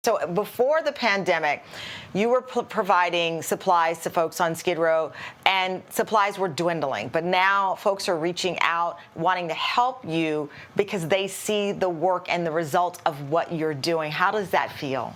So before the pandemic, you were providing supplies to folks on Skid Row, and supplies were dwindling. But now folks are reaching out, wanting to help you because they see the work and the results of what you're doing. How does that feel?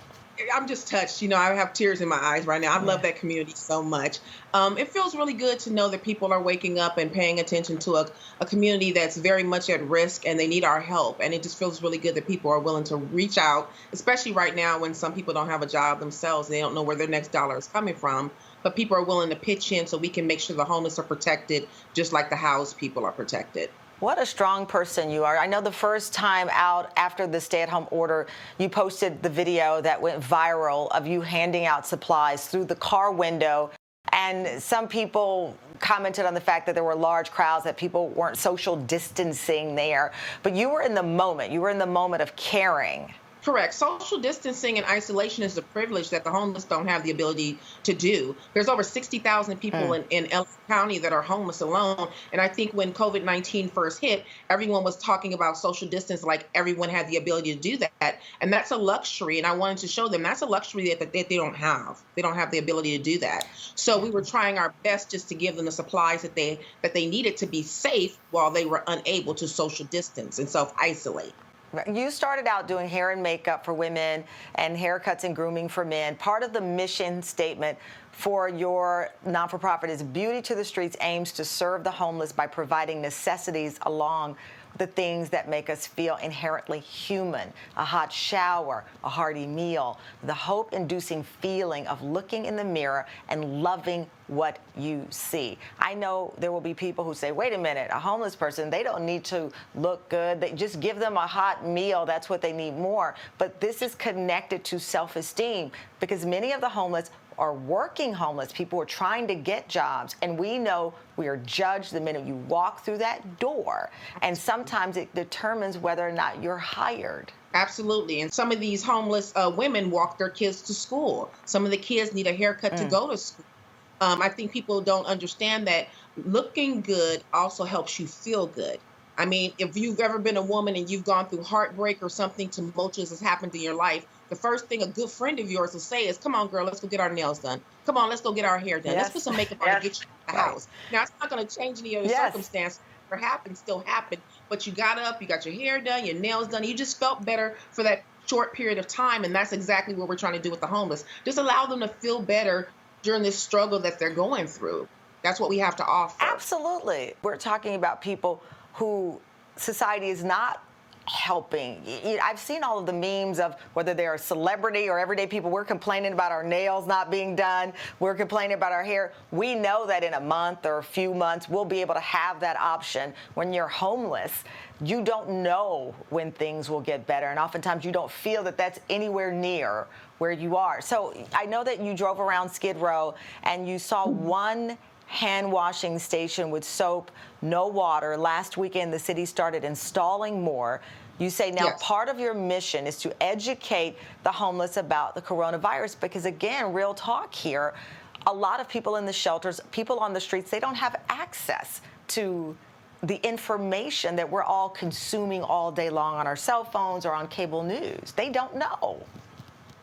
I'm just touched. I have tears in my eyes right now. I love that community so much. It feels really good to know that people are waking up and paying attention to a community that's very much at risk and they need our help. And it just feels really good that people are willing to reach out, especially right now when some people don't have a job themselves. They don't know where their next dollar is coming from. But people are willing to pitch in so we can make sure the homeless are protected, just like the housed people are protected. What a strong person you are. I know the first time out after the stay-at-home order, you posted the video that went viral of you handing out supplies through the car window. And some people commented on the fact that there were large crowds, that people weren't social distancing there. But you were in the moment. You were in the moment of caring. Correct. Social distancing and isolation is a privilege that the homeless don't have the ability to do. There's over 60,000 people in LA County that are homeless alone. And I think when COVID-19 first hit, everyone was talking about social distance like everyone had the ability to do that. And that's a luxury. And I wanted to show them that's a luxury that they don't have. They don't have the ability to do that. So we were trying our best just to give them the supplies that they needed to be safe while they were unable to social distance and self-isolate. You started out doing hair and makeup for women and haircuts and grooming for men. Part of the mission statement for your non-for-profit is Beauty to the Streets aims to serve the homeless by providing necessities along the things that make us feel inherently human. A hot shower, a hearty meal, the hope-inducing feeling of looking in the mirror and loving what you see. I know there will be people who say, wait a minute, a homeless person, they don't need to look good. They just give them a hot meal. That's what they need more. But this is connected to self-esteem because many of the homeless are working homeless. People are trying to get jobs, and we know we are judged the minute you walk through that door, and sometimes it determines whether or not you're hired. Absolutely. And some of these homeless women walk their kids to school. Some of the kids need a haircut to go to school. I think people don't understand that looking good also helps you feel good. I mean, if you've ever been a woman and you've gone through heartbreak or something tumultuous has happened in your life, the first thing a good friend of yours will say is, come on, girl, let's go get our nails done. Come on, let's go get our hair done. Let's put some makeup on and get you out of the house. Now, it's not going to change any of your circumstances. What happened still happened, but you got up, you got your hair done, your nails done. You just felt better for that short period of time, and that's exactly what we're trying to do with the homeless. Just allow them to feel better during this struggle that they're going through. That's what we have to offer. Absolutely. We're talking about people who society is not helping. I've seen all of the memes of whether they're a celebrity or everyday people. We're complaining about our nails not being done. We're complaining about our hair. We know that in a month or a few months, we'll be able to have that option. When you're homeless, you don't know when things will get better. And oftentimes you don't feel that that's anywhere near where you are. So I know that you drove around Skid Row and you saw one hand washing station with soap, no water. Last weekend, the city started installing more. You say now part of your mission is to educate the homeless about the coronavirus because, again, real talk here, a lot of people in the shelters, people on the streets, they don't have access to the information that we're all consuming all day long on our cell phones or on cable news. They don't know.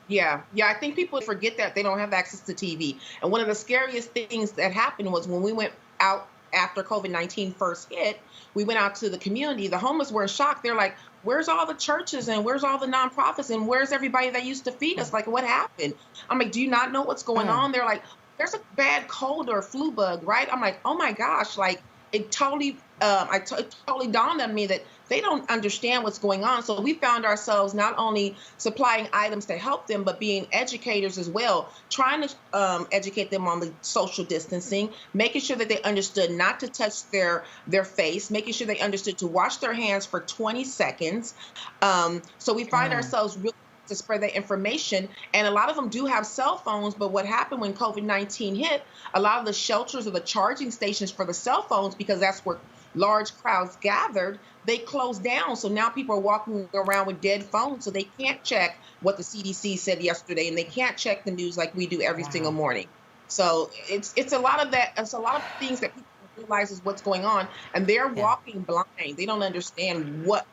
Yeah, I think people forget that they don't have access to TV. And one of the scariest things that happened was when we went out after COVID-19 first hit, we went out to the community. The homeless were in shock. They're like, where's all the churches and where's all the nonprofits and where's everybody that used to feed us? Like, what happened? I'm like, do you not know what's going on? They're like, there's a bad cold or flu bug, right? I'm like, oh my gosh, like it totally dawned on me that they don't understand what's going on. So we found ourselves not only supplying items to help them, but being educators as well, trying to educate them on the social distancing, making sure that they understood not to touch their face, making sure they understood to wash their hands for 20 seconds. So we find ourselves really to spread that information. And a lot of them do have cell phones, but what happened when COVID-19 hit, a lot of the shelters or the charging stations for the cell phones, because that's where large crowds gathered, they closed down. So now people are walking around with dead phones, so they can't check what the CDC said yesterday, and they can't check the news like we do every single morning. So it's a lot of that. It's a lot of things that people don't realize is what's going on, and they're walking blind. They don't understand what